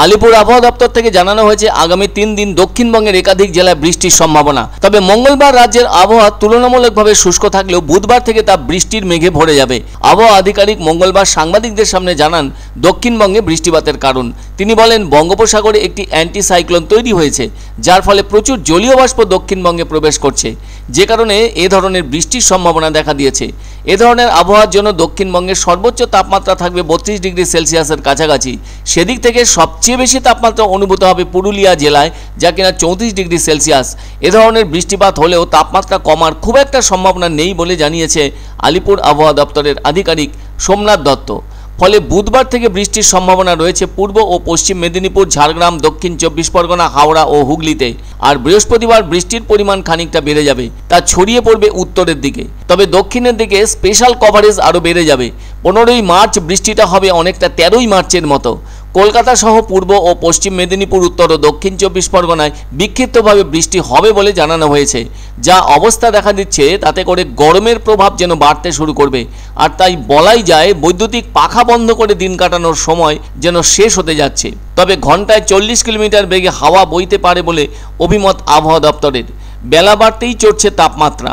আলিপুর আবহাওয়া দপ্তর থেকে জানানো হয়েছে আগামী 3 দিন দক্ষিণবঙ্গের একাধিক জেলায় বৃষ্টির সম্ভাবনা। তবে মঙ্গলবার রাজ্যের আবহাওয়া তুলনামূলকভাবে শুষ্ক থাকলেও বুধবার থেকে তা বৃষ্টির মেঘে ভরে যাবে। আবহাওয়া আধিকারিক মঙ্গলবার সাংবাদিকদের সামনে জানান দক্ষিণবঙ্গে বৃষ্টিপাতের কারণ। তিনি বলেন বঙ্গোপসাগরে একটি অ্যান্টি সাইক্লোন তৈরি হয়েছে, যার ফলে প্রচুর জলীয় বাষ্প দক্ষিণবঙ্গে প্রবেশ করছে, যে কারণে এ ধরনের বৃষ্টির সম্ভাবনা দেখা দিয়েছে। এ ধরনের আবহাওয়ার জন্য দক্ষিণবঙ্গের সর্বোচ্চ তাপমাত্রা থাকবে 32 ডিগ্রি সেলসিয়াসের কাছাকাছি। সেদিক থেকে সবচেয়ে বেশি তাপমাত্রা অনুভূত হবে পুরুলিয়া জেলায়, যা কিনা 34 ডিগ্রি সেলসিয়াস। এ ধরনের বৃষ্টিপাত হলেও তাপমাত্রা কমার খুব একটা সম্ভাবনা নেই বলে জানিয়েছে আলিপুর আবহাওয়া দপ্তরের আধিকারিক সোমনাথ দত্ত। ফলে বুধবার থেকে বৃষ্টির সম্ভাবনা রয়েছে পূর্ব ও পশ্চিম মেদিনীপুর, ঝাড়গ্রাম, দক্ষিণ 24 পরগনা, হাওড়া ও হুগলিতে। আর বৃহস্পতিবার বৃষ্টির পরিমাণ খানিকটা বেড়ে যাবে, তা ছড়িয়ে পড়বে উত্তরের দিকে। তবে দক্ষিণের দিকে স্পেশাল কভারেজ আরও বেড়ে যাবে। 15ই মার্চ বৃষ্টিটা হবে অনেকটা 13ই মার্চের মতো। কলকাতা সহ পূর্ব ও পশ্চিম মেদিনীপুর, উত্তর ও দক্ষিণ 24 পরগনায় বিক্ষিপ্তভাবে বৃষ্টি হবে বলে জানানো হয়েছে। যা অবস্থা দেখা দিচ্ছে তাতে করে গরমের প্রভাব যেন বাড়তে শুরু করবে। আর তাই বলাই যায় বৈদ্যুতিক পাখা বন্ধ করে দিন কাটানোর সময় যেন শেষ হতে যাচ্ছে। তবে ঘন্টায় 40 কিলোমিটার বেগে হাওয়া বইতে পারে বলে অভিমত আবহাওয়া দপ্তরের। বেলা বাড়তেই চড়ছে তাপমাত্রা।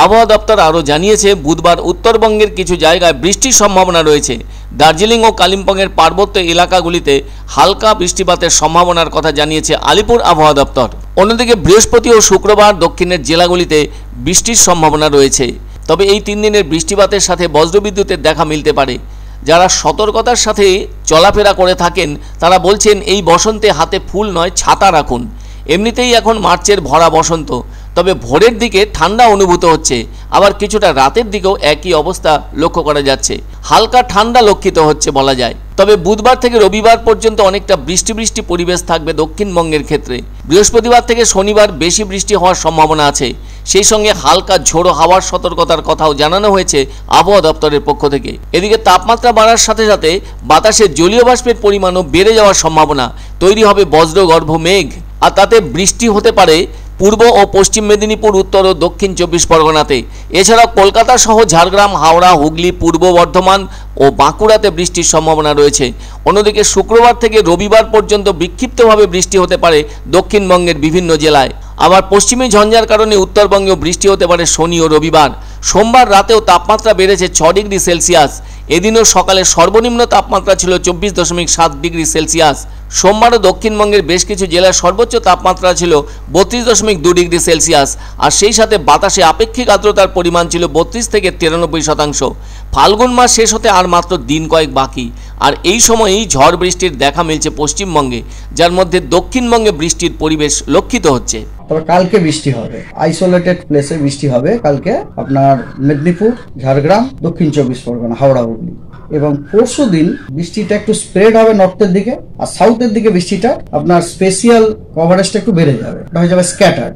আবহাওয়া দপ্তর আরও জানিয়েছে বুধবার উত্তরবঙ্গের কিছু জায়গায় বৃষ্টির সম্ভাবনা রয়েছে। দার্জিলিং ও কালিম্পংয়ের পার্বত্য এলাকাগুলিতে হালকা বৃষ্টিপাতের সম্ভাবনার কথা জানিয়েছে আলিপুর আবহাওয়া দপ্তর। অন্যদিকে বৃহস্পতি ও শুক্রবার দক্ষিণের জেলাগুলিতে বৃষ্টির সম্ভাবনা রয়েছে। তবে এই 3 দিনের বৃষ্টিপাতের সাথে বজ্রবিদ্যুতের দেখা মিলতে পারে। যারা সতর্কতার সাথে চলাফেরা করে থাকেন তারা বলছেন এই বসন্তে হাতে ফুল নয় ছাতা রাখুন। এমনিতেই এখন মার্চের ভরা বসন্ত, তবে ভোরের দিকে ঠান্ডা অনুভূত হচ্ছে, আবার কিছুটা রাতের দিকেও একই অবস্থা লক্ষ্য করা যাচ্ছে। হালকা ঠান্ডা লক্ষিত হচ্ছে বলা যায়। তবে বুধবার থেকে রবিবার পর্যন্ত অনেকটা বৃষ্টি বৃষ্টি পরিবেশ থাকবে দক্ষিণবঙ্গের ক্ষেত্রে। বৃহস্পতিবার থেকে শনিবার বেশি বৃষ্টি হওয়ার সম্ভাবনা আছে। সেই সঙ্গে হালকা ঝোড়ো হাওয়ার সতর্কতার কথাও জানানো হয়েছে আবহাওয়া দপ্তরের পক্ষ থেকে। এদিকে তাপমাত্রা বাড়ার সাথে সাথে বাতাসে জলীয় বাষ্পের পরিমাণও বেড়ে যাওয়ার সম্ভাবনা। তৈরি হবে বজ্রগর্ভ মেঘ, আর তাতে বৃষ্টি হতে পারে পূর্ব ও পশ্চিম মেদিনীপুর, উত্তর ও দক্ষিণ 24 পরগনাতে। এছাড়াও কলকাতা সহ ঝাড়গ্রাম, হাওড়া, হুগলি, পূর্ব বর্ধমান ও বাঁকুড়াতে বৃষ্টির সম্ভাবনা রয়েছে। অন্যদিকে শুক্রবার থেকে রবিবার পর্যন্ত বিক্ষিপ্তভাবে বৃষ্টি হতে পারে দক্ষিণবঙ্গের বিভিন্ন জেলায়। আবার পশ্চিমী ঝঞ্ঝার কারণে উত্তরবঙ্গেও বৃষ্টি হতে পারে শনি ও রবিবার। সোমবার রাতেও তাপমাত্রা বেড়েছে 6 ডিগ্রি সেলসিয়াস। এদিনও সকালে সর্বনিম্ন তাপমাত্রা ছিল 24.7 ডিগ্রি সেলসিয়াস। সোমবারও দক্ষিণবঙ্গের বেশ কিছু জেলার সর্বোচ্চ তাপমাত্রা ছিল 32.2 ডিগ্রি সেলসিয়াস। আর সেই সাথে বাতাসে আপেক্ষিক আর্দ্রতার পরিমাণ ছিল 32 থেকে 93%। ফাল্গুন মাস শেষ হতে আর মাত্র দিন কয়েক বাকি। আর এই সময়েই ঝড় বৃষ্টির দেখা মিলছে পশ্চিমবঙ্গে, যার মধ্যে দক্ষিণবঙ্গে বৃষ্টির পরিবেশ লক্ষিত হচ্ছে। তবে কালকে বৃষ্টি হবে, আইসোলেটেড প্লেসে বৃষ্টি হবে কালকে আপনার মেদিনীপুর, ঝাড়গ্রাম, দক্ষিণ 24 পরগনা, হাওড়া, হুগলি। এবং পরশু দিন বৃষ্টিটা একটু স্প্রেড হবে নর্থের দিকে, আর সাউথের দিকে বৃষ্টিটা আপনার স্পেশাল কভারেজটা একটু বেড়ে যাবে, এটা হয়ে যাবে স্ক্যাটার্ড।